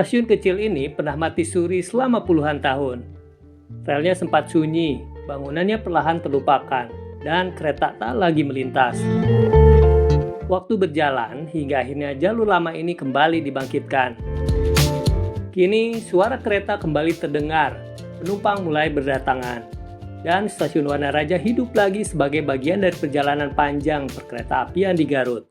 Stasiun kecil ini pernah mati suri selama puluhan tahun. Relnya sempat sunyi, bangunannya perlahan terlupakan, dan kereta tak lagi melintas. Waktu berjalan hingga akhirnya jalur lama ini kembali dibangkitkan. Kini suara kereta kembali terdengar, penumpang mulai berdatangan, dan stasiun Wanaraja hidup lagi sebagai bagian dari perjalanan panjang perkeretaapian di Garut.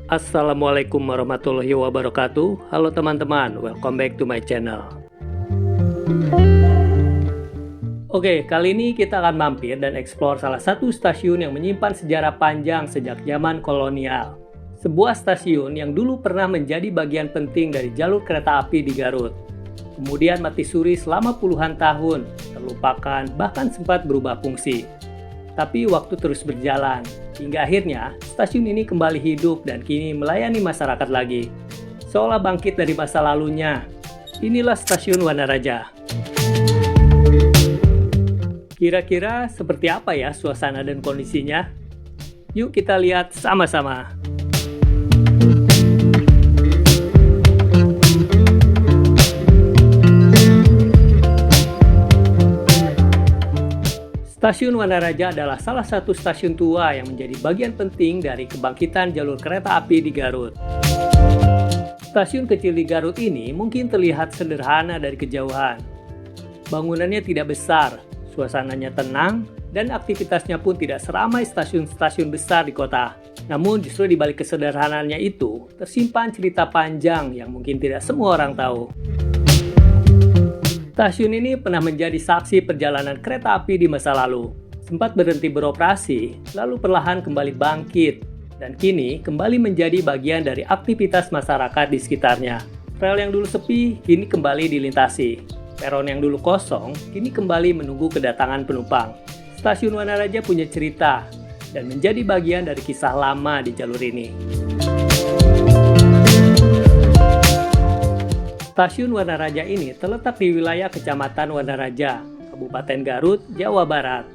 Assalamualaikum warahmatullahi wabarakatuh. Halo teman-teman, welcome back to my channel. Oke, kali ini kita akan mampir dan eksplor salah satu stasiun yang menyimpan sejarah panjang sejak zaman kolonial. Sebuah stasiun yang dulu pernah menjadi bagian penting dari jalur kereta api di Garut. Kemudian mati suri selama puluhan tahun, terlupakan, bahkan sempat berubah fungsi. Tapi waktu terus berjalan, hingga akhirnya stasiun ini kembali hidup dan kini melayani masyarakat lagi. Seolah bangkit dari masa lalunya. Inilah stasiun Wanaraja. Kira-kira seperti apa ya suasana dan kondisinya? Yuk kita lihat sama-sama. Stasiun Wanaraja adalah salah satu stasiun tua yang menjadi bagian penting dari kebangkitan jalur kereta api di Garut. Stasiun kecil di Garut ini mungkin terlihat sederhana dari kejauhan. Bangunannya tidak besar, suasananya tenang, dan aktivitasnya pun tidak seramai stasiun-stasiun besar di kota. Namun justru di balik kesederhanaannya itu, tersimpan cerita panjang yang mungkin tidak semua orang tahu. Stasiun ini pernah menjadi saksi perjalanan kereta api di masa lalu. Sempat berhenti beroperasi, lalu perlahan kembali bangkit, dan kini kembali menjadi bagian dari aktivitas masyarakat di sekitarnya. Rel yang dulu sepi, kini kembali dilintasi. Peron yang dulu kosong, kini kembali menunggu kedatangan penumpang. Stasiun Wanaraja punya cerita, dan menjadi bagian dari kisah lama di jalur ini. Stasiun Wanaraja ini terletak di wilayah Kecamatan Wanaraja, Kabupaten Garut, Jawa Barat.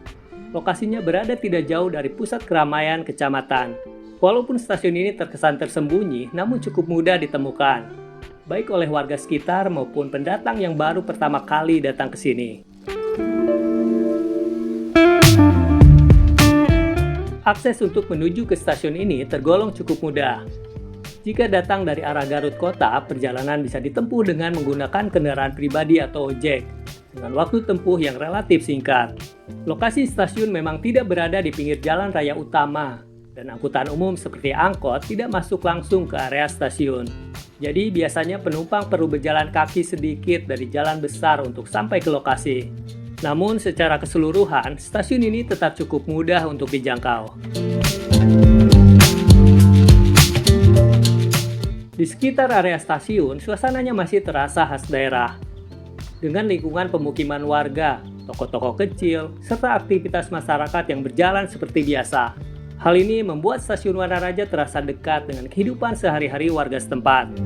Lokasinya berada tidak jauh dari pusat keramaian kecamatan. Walaupun stasiun ini terkesan tersembunyi, namun cukup mudah ditemukan, baik oleh warga sekitar maupun pendatang yang baru pertama kali datang ke sini. Akses untuk menuju ke stasiun ini tergolong cukup mudah. Jika datang dari arah Garut Kota, perjalanan bisa ditempuh dengan menggunakan kendaraan pribadi atau ojek, dengan waktu tempuh yang relatif singkat. Lokasi stasiun memang tidak berada di pinggir jalan raya utama, dan angkutan umum seperti angkot tidak masuk langsung ke area stasiun. Jadi biasanya penumpang perlu berjalan kaki sedikit dari jalan besar untuk sampai ke lokasi. Namun secara keseluruhan, stasiun ini tetap cukup mudah untuk dijangkau. Di sekitar area stasiun, suasananya masih terasa khas daerah. Dengan lingkungan pemukiman warga, toko-toko kecil, serta aktivitas masyarakat yang berjalan seperti biasa. Hal ini membuat stasiun Wanaraja terasa dekat dengan kehidupan sehari-hari warga setempat.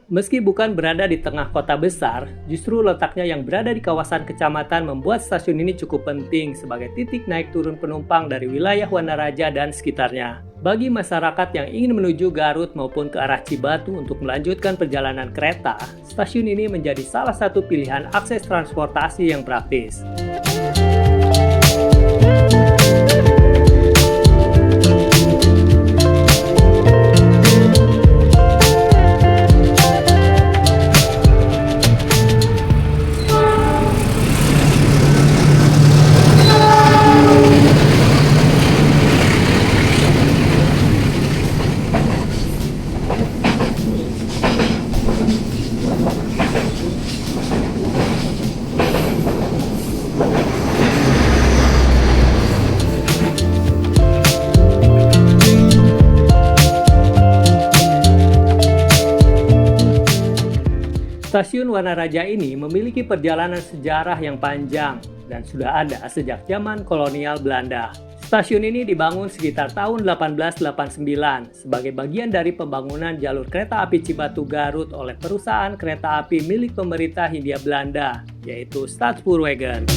Meski bukan berada di tengah kota besar, justru letaknya yang berada di kawasan kecamatan membuat stasiun ini cukup penting sebagai titik naik turun penumpang dari wilayah Wanaraja dan sekitarnya. Bagi masyarakat yang ingin menuju Garut maupun ke arah Cibatu untuk melanjutkan perjalanan kereta, stasiun ini menjadi salah satu pilihan akses transportasi yang praktis. Stasiun Wanaraja ini memiliki perjalanan sejarah yang panjang dan sudah ada sejak zaman kolonial Belanda. Stasiun ini dibangun sekitar tahun 1889 sebagai bagian dari pembangunan jalur kereta api Cibatu Garut oleh perusahaan kereta api milik pemerintah Hindia Belanda, yaitu Stadspoorwegen.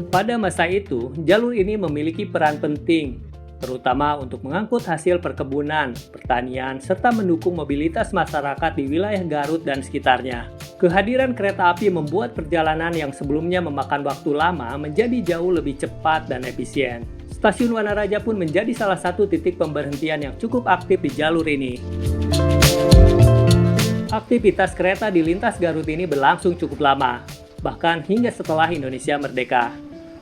Pada masa itu, jalur ini memiliki peran penting, terutama untuk mengangkut hasil perkebunan, pertanian, serta mendukung mobilitas masyarakat di wilayah Garut dan sekitarnya. Kehadiran kereta api membuat perjalanan yang sebelumnya memakan waktu lama menjadi jauh lebih cepat dan efisien. Stasiun Wanaraja pun menjadi salah satu titik pemberhentian yang cukup aktif di jalur ini. Aktivitas kereta di lintas Garut ini berlangsung cukup lama, bahkan hingga setelah Indonesia merdeka.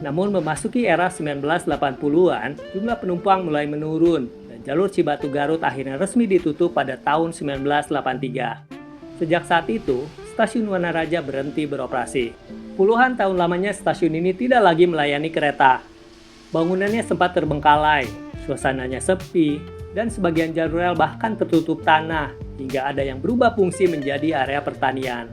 Namun memasuki era 1980-an, jumlah penumpang mulai menurun dan jalur Cibatu Garut akhirnya resmi ditutup pada tahun 1983. Sejak saat itu, stasiun Wanaraja berhenti beroperasi. Puluhan tahun lamanya stasiun ini tidak lagi melayani kereta. Bangunannya sempat terbengkalai, suasananya sepi, dan sebagian jalur rel bahkan tertutup tanah hingga ada yang berubah fungsi menjadi area pertanian.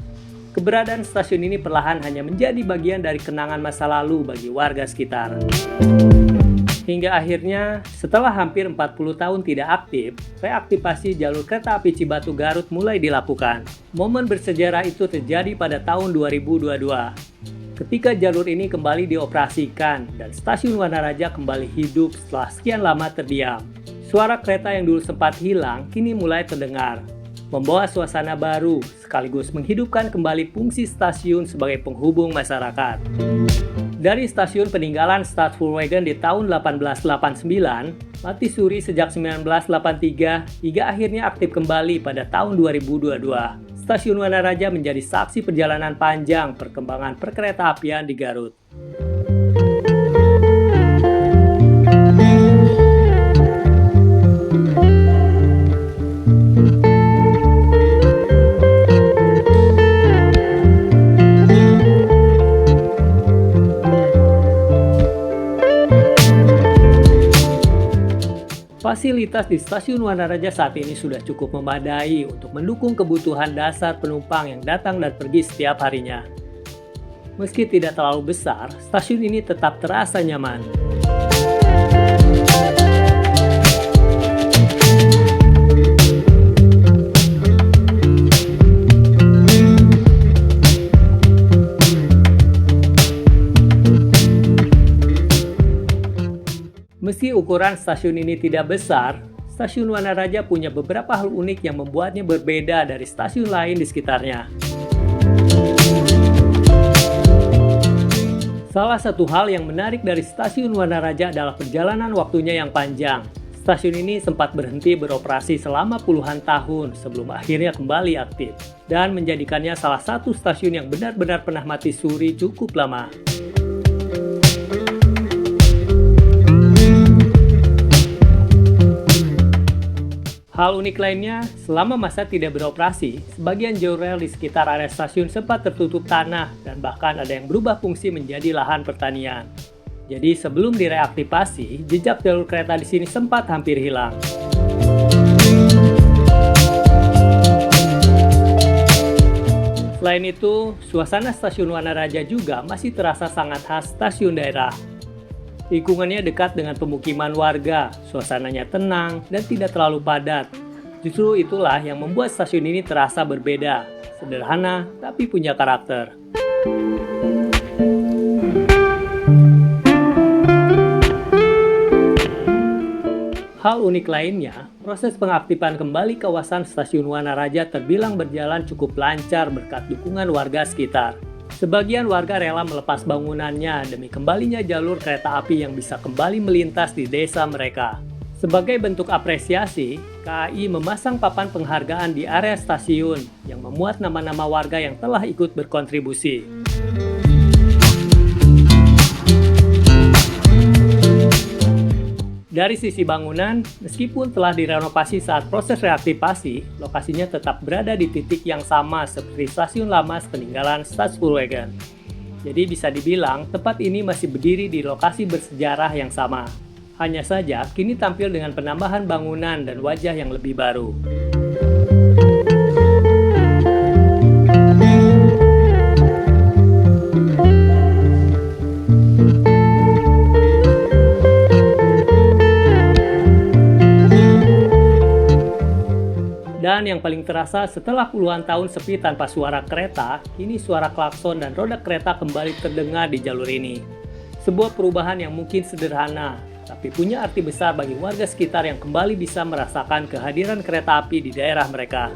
Keberadaan stasiun ini perlahan hanya menjadi bagian dari kenangan masa lalu bagi warga sekitar. Hingga akhirnya, setelah hampir 40 tahun tidak aktif, reaktivasi jalur kereta api Cibatu Garut mulai dilakukan. Momen bersejarah itu terjadi pada tahun 2022. Ketika jalur ini kembali dioperasikan dan stasiun Wanaraja kembali hidup setelah sekian lama terdiam. Suara kereta yang dulu sempat hilang kini mulai terdengar, membawa suasana baru sekaligus menghidupkan kembali fungsi stasiun sebagai penghubung masyarakat. Dari stasiun peninggalan Stadspoorwegen di tahun 1889, mati suri sejak 1983 hingga akhirnya aktif kembali pada tahun 2022. Stasiun Wanaraja menjadi saksi perjalanan panjang perkembangan perkeretaapian di Garut. Fasilitas di stasiun Wanaraja saat ini sudah cukup memadai untuk mendukung kebutuhan dasar penumpang yang datang dan pergi setiap harinya. Meski tidak terlalu besar, stasiun ini tetap terasa nyaman. Meski ukuran stasiun ini tidak besar, stasiun Wanaraja punya beberapa hal unik yang membuatnya berbeda dari stasiun lain di sekitarnya. Salah satu hal yang menarik dari stasiun Wanaraja adalah perjalanan waktunya yang panjang. Stasiun ini sempat berhenti beroperasi selama puluhan tahun sebelum akhirnya kembali aktif, dan menjadikannya salah satu stasiun yang benar-benar pernah mati suri cukup lama. Hal unik lainnya, selama masa tidak beroperasi, sebagian jalur rel di sekitar area stasiun sempat tertutup tanah dan bahkan ada yang berubah fungsi menjadi lahan pertanian. Jadi sebelum direaktivasi, jejak jalur kereta di sini sempat hampir hilang. Selain itu, suasana stasiun Wanaraja juga masih terasa sangat khas stasiun daerah. Lingkungannya dekat dengan pemukiman warga, suasananya tenang dan tidak terlalu padat. Justru itulah yang membuat stasiun ini terasa berbeda, sederhana tapi punya karakter. Hal unik lainnya, proses pengaktifan kembali kawasan stasiun Wanaraja terbilang berjalan cukup lancar berkat dukungan warga sekitar. Sebagian warga rela melepas bangunannya demi kembalinya jalur kereta api yang bisa kembali melintas di desa mereka. Sebagai bentuk apresiasi, KAI memasang papan penghargaan di area stasiun yang memuat nama-nama warga yang telah ikut berkontribusi. Dari sisi bangunan, meskipun telah direnovasi saat proses reaktivasi, lokasinya tetap berada di titik yang sama seperti stasiun lama peninggalan Stadspoorwegen. Jadi bisa dibilang tempat ini masih berdiri di lokasi bersejarah yang sama. Hanya saja kini tampil dengan penambahan bangunan dan wajah yang lebih baru. Perubahan yang paling terasa setelah puluhan tahun sepi tanpa suara kereta, kini suara klakson dan roda kereta kembali terdengar di jalur ini. Sebuah perubahan yang mungkin sederhana, tapi punya arti besar bagi warga sekitar yang kembali bisa merasakan kehadiran kereta api di daerah mereka.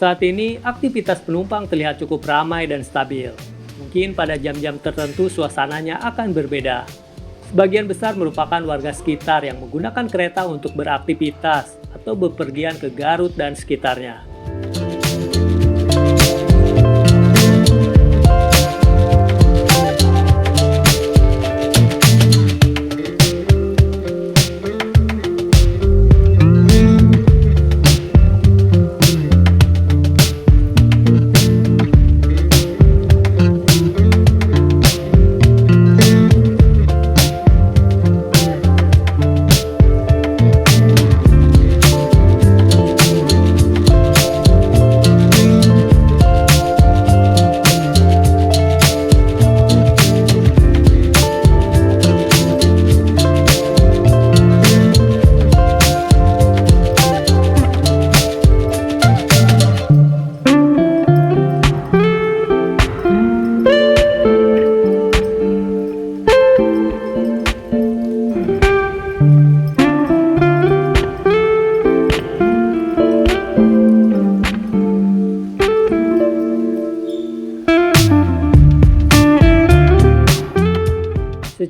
Saat ini, aktivitas penumpang terlihat cukup ramai dan stabil. Mungkin pada jam-jam tertentu suasananya akan berbeda. Sebagian besar merupakan warga sekitar yang menggunakan kereta untuk beraktivitas atau bepergian ke Garut dan sekitarnya.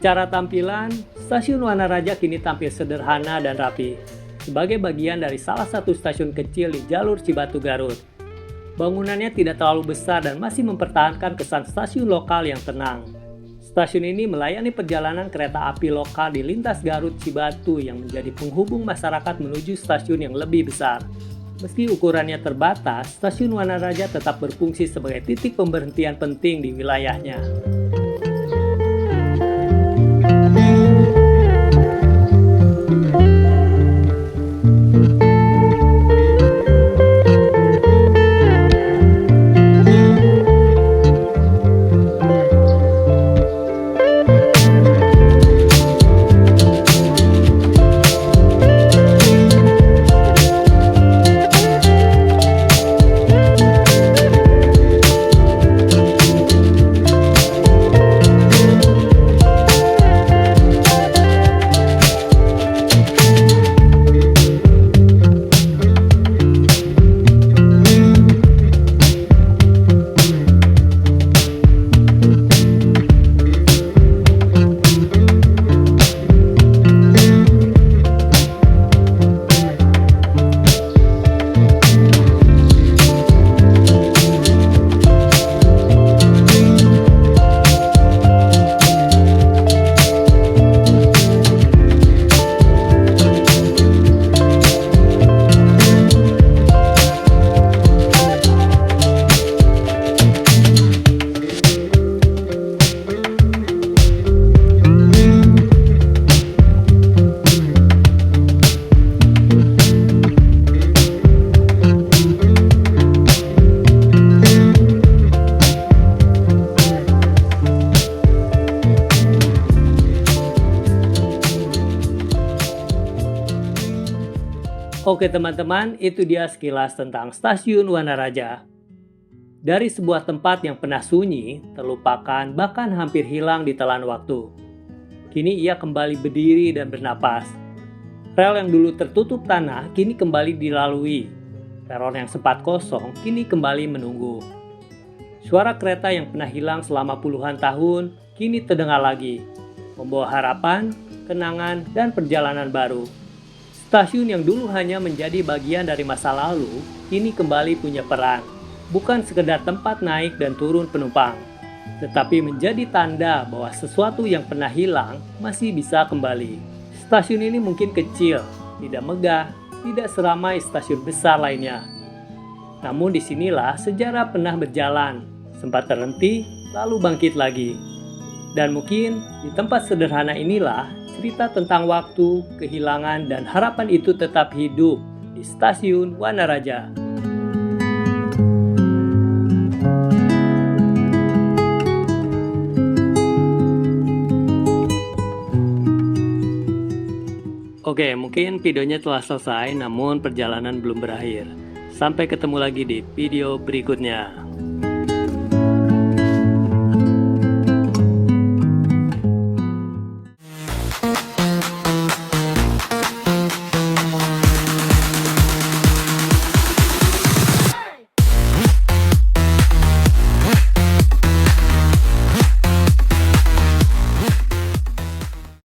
Secara tampilan, Stasiun Wanaraja kini tampil sederhana dan rapi, sebagai bagian dari salah satu stasiun kecil di jalur Cibatu Garut. Bangunannya tidak terlalu besar dan masih mempertahankan kesan stasiun lokal yang tenang. Stasiun ini melayani perjalanan kereta api lokal di lintas Garut Cibatu yang menjadi penghubung masyarakat menuju stasiun yang lebih besar. Meski ukurannya terbatas, Stasiun Wanaraja tetap berfungsi sebagai titik pemberhentian penting di wilayahnya. Oke teman-teman, itu dia sekilas tentang Stasiun Wanaraja. Dari sebuah tempat yang pernah sunyi, terlupakan, bahkan hampir hilang di telan waktu. Kini ia kembali berdiri dan bernapas. Rel yang dulu tertutup tanah kini kembali dilalui. Peron yang sempat kosong kini kembali menunggu. Suara kereta yang pernah hilang selama puluhan tahun kini terdengar lagi, membawa harapan, kenangan, dan perjalanan baru. Stasiun yang dulu hanya menjadi bagian dari masa lalu, kini kembali punya peran. Bukan sekedar tempat naik dan turun penumpang, tetapi menjadi tanda bahwa sesuatu yang pernah hilang masih bisa kembali. Stasiun ini mungkin kecil, tidak megah, tidak seramai stasiun besar lainnya. Namun disinilah sejarah pernah berjalan, sempat terhenti, lalu bangkit lagi. Dan mungkin di tempat sederhana inilah Cerita tentang waktu, kehilangan, dan harapan itu tetap hidup di Stasiun Wanaraja. Oke, mungkin videonya telah selesai, namun perjalanan belum berakhir. Sampai ketemu lagi di video berikutnya.